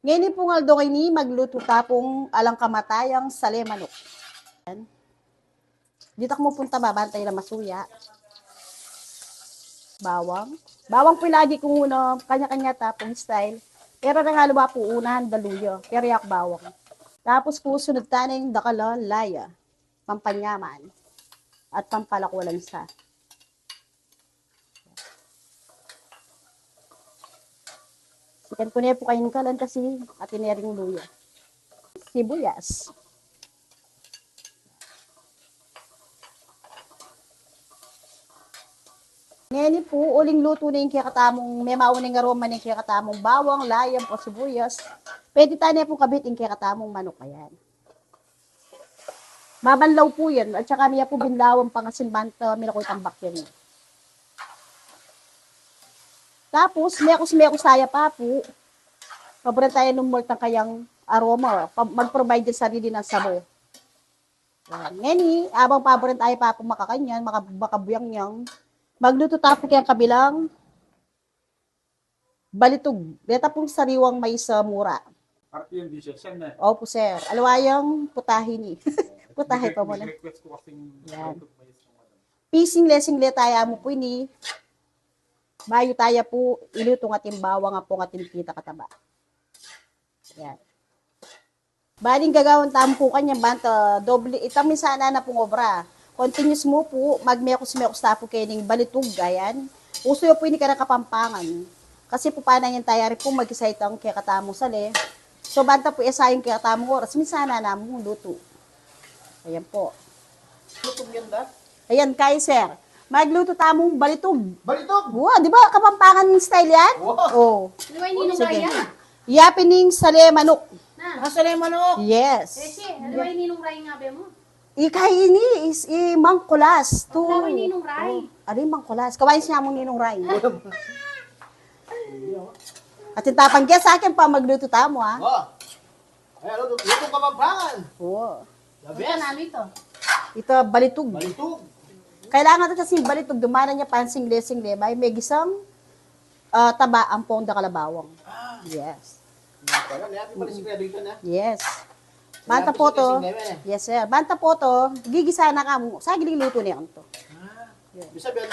Ngayon po nga do ni magluto tapong alang kamatayang sale manok. Dito mo punta babantay na masuya. Bawang. Bawang po lagi kung una, kanya-kanya tapong style. Pero nangalo ba po unahan daluyo. Pero yak bawang. Tapos po sunod taning dakala laya. Pampanyaman. At pampalakwalan sa. Sikan ko niya po kayong kalan kasi atinering luya. Sibuyas. Ngayon po, uling luto na yung kikatamong, may mauning aroma na yung kikatamong bawang, layam o sibuyas. Pwede tayo na po kabit yung kikatamong manok. Ayan. Mabanlaw po yan. At saka niya po binlawang pangasinbanta, minakoy tambak yan. Tapos, mekos saya pa po. Paboran tayo ng malt ng kayang aroma. Mag-provide din sarili ng sabo. Ngayon, abang paboran tayo pa po makakanyan, makabuyang-yang. Magluto tapo kaya kabilang balitog. Deta pong sariwang may sa mura. Parte yung dishes yan na. Opo, sir. Alawayang putahin ni. Putahe pa mo na. Request ko kasing Yan. Pising lesing le tayo mo po ni. Mayo tayo po iluto ng ating bawang nga po ng ating kita kataba. Yan. Baling gagawin tampo kanya banta doble itamin sana na pong obra. Continuous mo po, magmekos-mekos tapo kayo ng balitog, ayan. Uso po ini ka kapampangan. Kasi po paano yung tayari po mag-isay itang kaya katamong sali. So, banta po isayang kaya katamong oras. Minsana na mong luto. Ayan po. Lutog yan ba? Ayan, kayo, sir. Magluto tamong balitog. Balitog! Wow, di ba kapampangan style yan? Wow. Oh. Ano ba ninong Sige. Raya? Yapining sali manok. Na. Nakasalay manok! Yes. Kasi, ano ba ninong Raya nga ba mo? Ikay ini is mangkulas. Ano ba ninong Raya? Ano yung mangkulas? Kawain siya mong ninong ray. At yung tapang kaya sa akin pa magluto tamo, ha? Oh. Ay, lutog kapampangan! Oo. The Ano best! namin ito? Ito, balitog. Balitog! Kailangan ito kasi balitog. Dumana niya pansing-lesing may gisang taba ang pong da kalabawang. Yes. Pala, natin pala si Kuya Bigton, ha? Yes. Banta po to. Yes, sir. Banta po to. Gigisa na ka mo. Sa giling luto niya to. Bisa ba yan?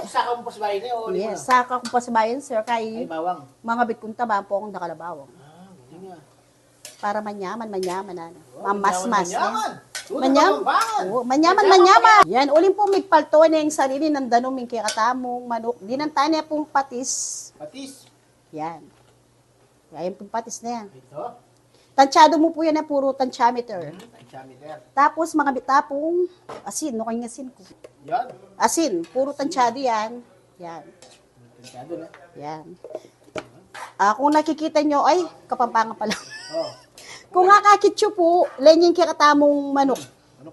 Saka mo pa sa bahay niya o hindi mo Yes. na? Saka kung pa sa bayan, sir, Ay, kay bawang. mga bitkong taba ang pong da kalabawang. Galing nga. Para manyaman, ano. Oh, Mamas-mas. Manyaman! Lutog Manyam. kapampangan! Oo, manyaman. Yan, uling po may palto na yung sarili ng danong yung kikatamong manok. Di nang tanya pong patis. Patis. Yan. Yan pong patis na yan. Ito. Tansyado mo po yan na puro tansyameter. Tansyameter. Tapos mga bitapong asin, no kanyang asin ko. Yan. Asin, puro tansyado yan. Yan. Tansyado na. Yan. Kung nakikita nyo, ay, kapampangan pala. Oh. Kung nakakitso po, lenyeng kikatamong manok.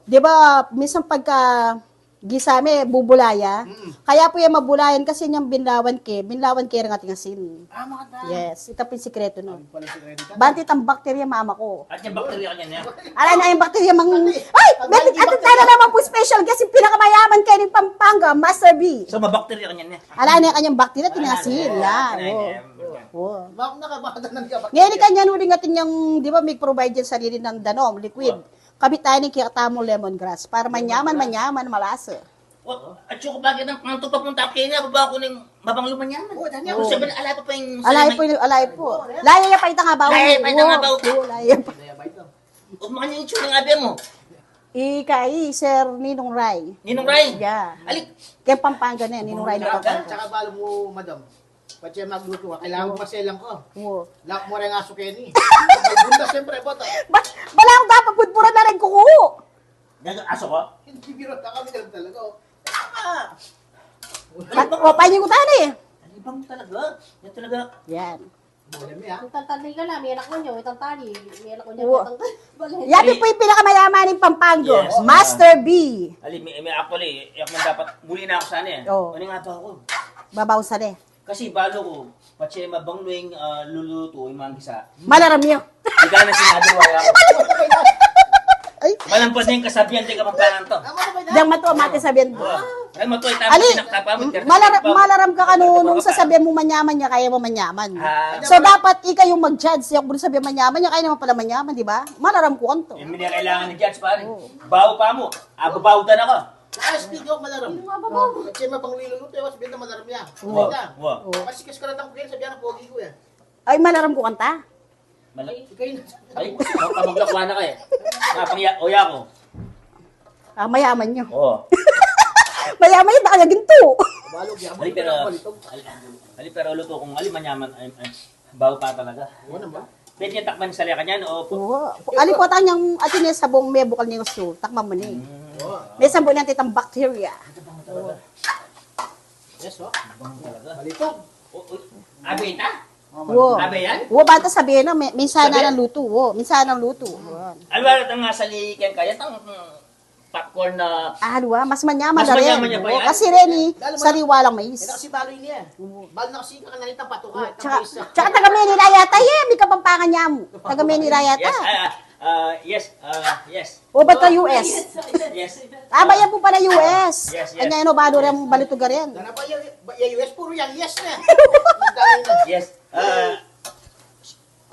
Di ba, minsan pagka gisame, bubulaya. Kaya po yung mabulayan kasi niyang binlawan rin ating asin. Mga ta. Yes, ito po yung sikreto nun. Pala si Kuya Bigton. Bantit ang bakterya mama ko. At yung bakterya kanya niya. Ala na yung bakterya Ay! Belit, ato tayo na naman po special kasi pinakamayaman kayo ng Pampanga, Master B. So, mabakterya kanya niya. Ala na yung kanyang bakterya, tinasin. Yan. Oo. Bakit nakabakadan ka? Ngayon kanya nuling atin yung, di ba, may provide yan sarili ng danom, liquid. Kabit tayo ng kiyatamo lemongrass para manyaman, malasa. At yung kapagin ng pang tupa pong tapkaya niya, baba ko ng mabang lumanyaman. Oo, danya. Kung sabi na alay pa yung... Alay po. Laya pa itang abaw. Laya pa itang abaw. Laya pa. Kaya ba ito? Huwag mo kanya yung tsura ng abe mo. Ikai, Sir Ninong Ray. Ninong Ray. Yeah. Alik. Kaya Pampanga na yan, Ninong Ray na Pampanga. Tsaka balo mo, madam. Pati siya magluto ka. Kailangan mo paselang ko. Oo. Lak mo rin nga aso Kenny. Pagbunda siyempre, bata. Wala akong dapat pudpura na rin kuko. Aso ko? Hindi biro na kami lang talaga. Oh. O, paano ko tayo eh. Alibang talaga. Yan talaga. Yan. Bulan mo, ha? Ang tantali ka na, may anak mo nyo, itang tali. May anak mo nyo, Oo. itang tali. Yan po yung pinakamayaman ng Pampanga. Yes. Master B. Ali, may actually, yak man dapat, muli na ako sana eh. Oo. Ano nga ba ako? Babaw sa de. Kasi balo ko, pati mabangluing luluto, yung mga gisa. Malaram yun. Hindi ka na sinado wala ako. Ay, Malampos na yung kasabihan di Kapampangan to. Tama na ba Diyang mato, mati sabihin mo. Ay mo to, tama Ali, sinakta pa mo. malaram ka kanunong sasabihin mo manyaman niya, kaya mo manyaman. Ah. So, dapat ikaw yung mag-judge. Yung kung sabihin manyaman niya, kaya naman pala manyaman, di ba? Malaram ko kanto. Hindi na kailangan ni Judge pare. Bawo pa mo. Babawdan ako. Nakaspeak ako malaram. Kasi mapang niluluto, sabihin na malaram niya. Wow. Sabihin Wow. na. Kasi kaskaratan ko yan, sabihin na pogi ko yan. Ay, malaram ko kanta. Malaki. Ikaw yun. Ay, kamaglakuha na ka eh. Oya ko. Ah, mayaman niyo. Oo. Mayaman yun, baka ginto. Balog yan. Ali pero luto kung ali manyaman ay bawo pa talaga. Oo naman. Pwede niya takman sa liya kanyan o Oo. Alipotan niyang atin niya sabong may bukal niya gusto. Takman mo ni. Oo. May sabong niya titang bacteria. Yes, oh. bang talaga. Balitog. Abi ta? Oo. Abi yan? Oo, bata sabihin na, minsan Sabi? na ng luto. Oo, minsan ng luto. Oo. Alwala tang nga sa liken kaya tang popcorn na Ah, diba? Mas manyaman Mas na rin. manyaman niya pa Oo, yan? kasi rin eh, Lalo mo- sariwa lang mais. Yan kasi baloy niya. Balo na kasi kakanalit ang pato ka. Tsaka taga Manila yata eh, may kapampangan niya mo. Taga Manila yata. Yes. O ba't ka US? Yes. Ah, bayan po pala US. Yes. Kanya ino, bado rin balituga rin. Dana pa yung US, puro yan, yes na. Nagdalay na. Yes.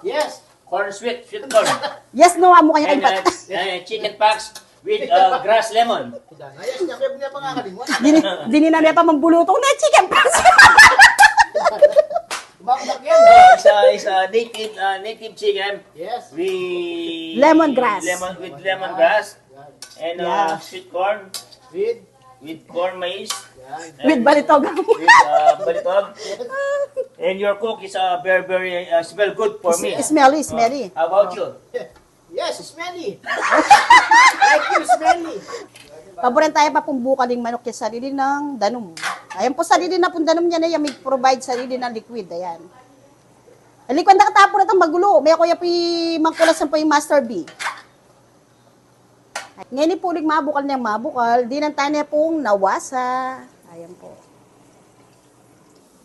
Yes. Corn sweet corn. Yes, no, amo kanya And kayo pat. chicken packs with grass lemon. Dana, yes niya, kaya niya pangakalimot. Dini na niya pa mambulutong na chicken pass. Bakbak yan. Isa native chicken Yes. with Lemongrass. lemongrass and Yeah. sweet corn With. corn maize Yan. With balitog. with balitog. And your cook is very smell good for me. Smelly, smelly. How about you? Yes, smelly. Like you, smelly. Paboran tayo pa pong bukaling manok kay sarili ng danom. Ayan po sarili na pong danom niya na yan, may provide sarili ng liquid. Ayan. Ang liquid na katapo na itong magulo. May kuya po mangkulasan po yung Master B. Ngayon po ulit mabukal niyang mabukal. Di nang tayo pong nawasa. Ayan po.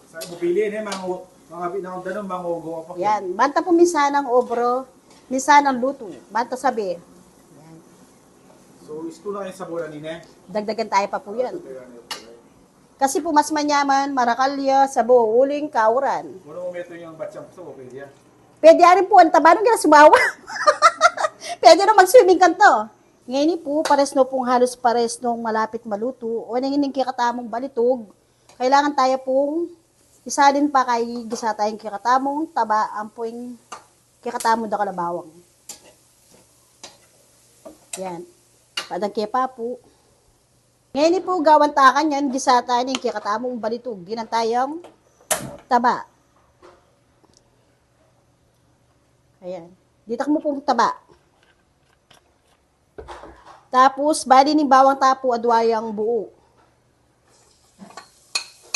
Sa pupiliin mga binakang tanong, mga ugo pa. Yan. Banta po minsan ng obro, minsan ng luto. Banta sabi. Yan. So, isko na kayo sa bola ni Ne. Dagdagan tayo pa po yan. Kasi po mas manyaman, marakalya, sabo, uling, kauran. Muna umeto yung batsyang puso, pwede yan. Pwede rin po, ang taba nung sumawa. Pwede na mag-swimming kanto. Ngayon po, pares no pong halos pares nung malapit maluto. O nangyayin kikatamong balitog. Kailangan tayo pong isa din pa kay gisa tayong kikatamong taba, ampoing kikatamong da kalabawang. Yan. Padang kepa po. Ngayon po, gawan takan yan, gisa tayo ng kikatamong balitog. Ginan tayong taba. Ayan. Ditak mo pong taba. Tapos, bali ni bawang tapo adwayang buo.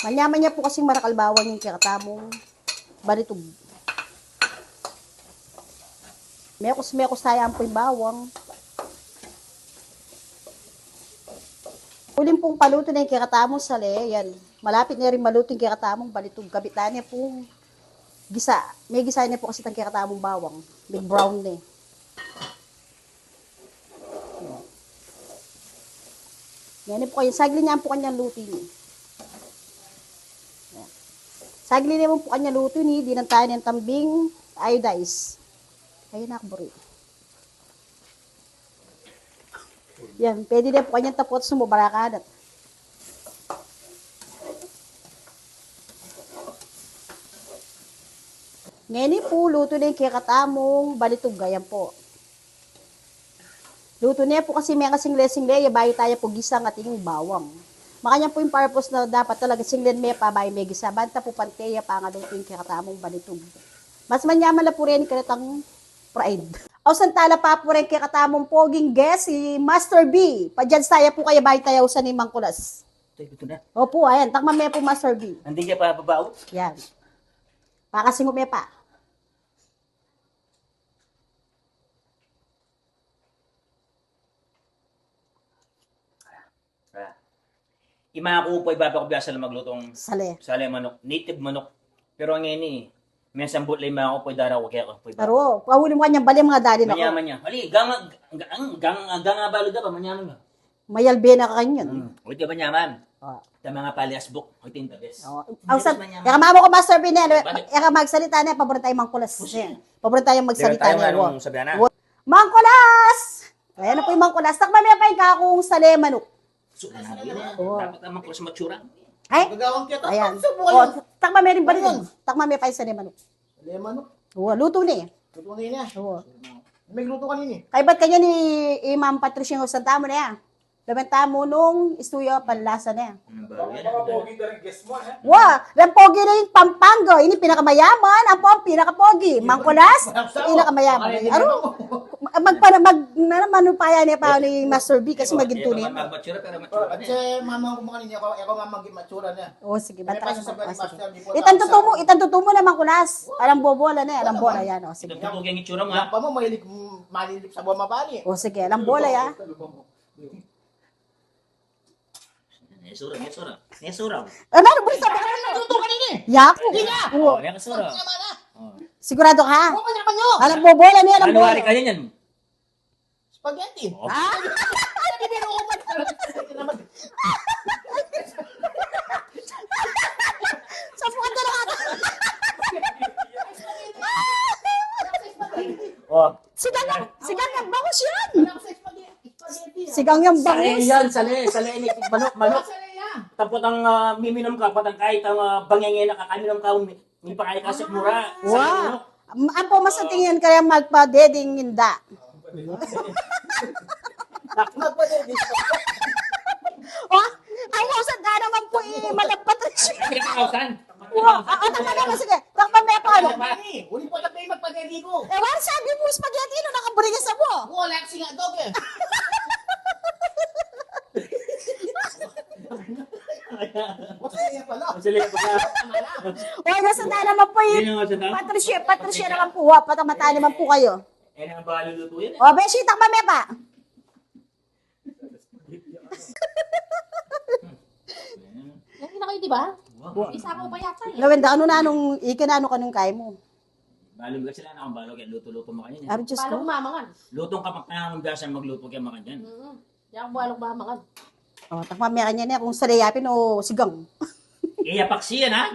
Manyaman niya po kasing marakalbawang yung kikatamong balitog. Mekos tayo po yung bawang. Uling pong paluto na yung kikatamong sali. Yan. Malapit na rin maluto yung kikatamong balitog. Kabitan niya pong gisa. May gisa niya po kasi itang kikatamong bawang. May brown na eh. Yan po kayo. Sagli niya po kanyang luto niya. Sagli niya po kanyang luto niya. Di nang tayo ng tambing iodize. Ayun nakaburi. Yan. Pwede na po kanyang tapot sumubarakanat. Ngayon po, luto na yung kikatamong balitog. Ayan po. Luto niya po kasi may kasing-lesing-le, bayo tayo po gisang ating bawang. Makanya po yung purpose na dapat talaga singlen me pa bayo may gisa. Banta po panteya pa nga luto yung kikatamong balitog. Mas manyaman na po rin kinatang pride. O santala pa po rin kikatamong poging guest, si Master B. Padyan tayo po kaya bayo tayo sa ni Mangkulas. Ito na. Opo, ayan. Takman me po Master B. Hindi ka pa babaw? Yan. Pakasingop me pa. Ima ko po ibabakobya sa maglutong Sale. sale manok, native manok. Pero ang ngayon May sambot lima ako, pwede daraw, kaya ako, pwede. Pero, pahuli mo kanyang bali mga dali na ko. Manyaman niya. Hali, ganga balo da pa, manyaman nga. Mayalbe na ka kanyan. Uy, di ba manyaman? Oh. Ta mga palias book, uy, tintabes. Oh. Ang sa, kaya mamo ko master bin ano, kaya magsalita na, paborito tayong mangkulas. Paborito tayong magsalita na. Wo. sabi na? Mangkulas! Ayan na po yung mangkulas. Takma may pa yung kakong sale manok. So, na, Oo. dapat naman ko sa matsura. Ay, Gagawang kita. ayan. Subukan Oh, yun. takma may rin ba rin? Takma may pa yung sale manok. Lemon, no? Oo, luto ni. Luto na yun niya. Oo. May luto kanina eh. Kaya ba't kanya ni Ma'am Patricia yung santa mo na yan? Labenta mo nung istuyo panlasa na yan. Mga pogi na rin guest mo, eh. Wow! Ang pogi na yung Pampanga. Ini pinakamayaman. Ang po ang pinakapogi. Mangkulas, pinakamayaman. Aro, magpanupaya niya pa ni Master B kasi maginto niya. Magmatsura, pero matsura At si mama ko mga ninyo, ako mamang matsura niya. O sige, May bantay pasasabi ni Master, di po Itantuto mo na mangkulas. Alam bola na, alam bola yan. O sige. Ito yung itsura mo, Yan ha? pa mo, malilip sa buwan mabali. O sige, alam bola ya. Nesura. Ano, bulis sa baka na. Luto kanina eh. Yaku. Oh, Oo. nesura. Naman na. Sigurado ka? Huwag ka naman nyo. Alam bola niya, alam bola. January ka yan. Spaghetti. Oh. Ha? Bibiro ko pa. Sa pukan ka na ka. Oh. Sigang yung bangus yan. Spaghetti. Sigang yung Sali bangus. yan, sali ini manok. Tapos ang miminom ka, patang kahit ang bangengin na kakaminom ka, hindi pa kaya kasip mura. Wow. Ang po mas tingin kaya magpa-deding inda. Magpapaliti. Oh, ay usan ka naman po malagpat siya. Hindi ka kausan. Wow, tama na sige. Takpan mo pa ano. Uli po na kayo magpagpapaliti ko. Eh, wala sabi mo spaghetti no nakaburigas sa mo. Wala kasi nga dog eh. What's kaya pala? Sali ka pa. Oy, nasa na naman po Yun yung sa Patricia naman po. Wa, patamata naman po kayo. Eh, ang baluluto yan. O, beshi, takpan mo pa. Yan na kayo, di ba? Wow. Isa ko pa yata eh. Lawenda, ano na anong, ikinano ka nung kaya mo? Balong ka sila na ang balong kaya luto-luto mo kanyan. Sabi, Diyos Balong ko. mamangan. Lutong ka pagkanamang biyasan magluto kaya makanyan. Yan ang balong mamangan. O, takpan mo kanya niya kung sarayapin o sigang. Kaya paksi yan, ha?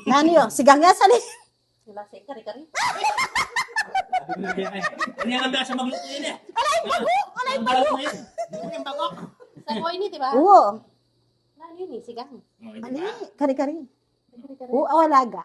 Nano yun? Sigang nga sali. Sila sa kari-kari. Hindi ang biyasan magluto yan, eh. Alay, bago! Alay, Ang bago! balong yan. Yung bagok. Sa buhay ni, di ba? Oo. Lalo yun eh, sigang. Oh, di Ali, ba? kari-kari. Kari-kari. Oo, awalaga.